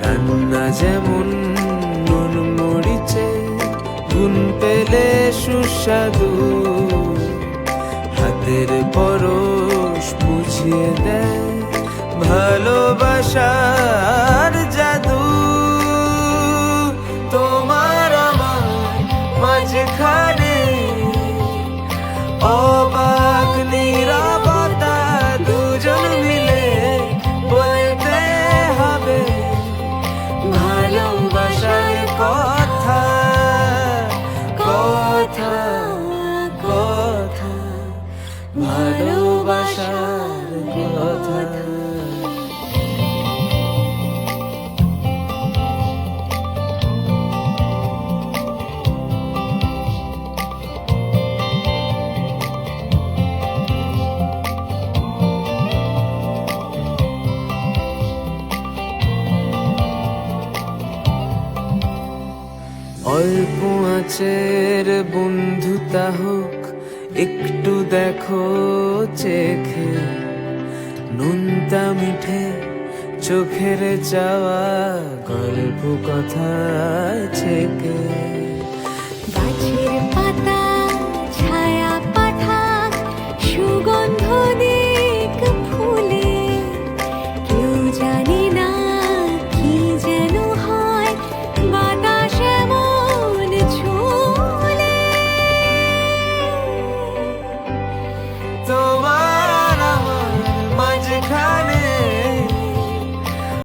রান্না যেমন নুন মরিচে গুণ পেলে সুস্বাদু, হাতের পরশ বুঝিয়ে দেয় ভালোবাসার জাদু। তোমার আমার মাঝখানে অবাক নীরবতা, দুজন মিলে বলতে হবে ভালোবাসার কথা, কথা কথা, ভালোবাসার কথা। অল্প আঁচের বন্ধুতা হোক, একটু দেখো চেখে, নুনটা মিঠে চোখের চাওয়া গল্প কথায় ছেকে।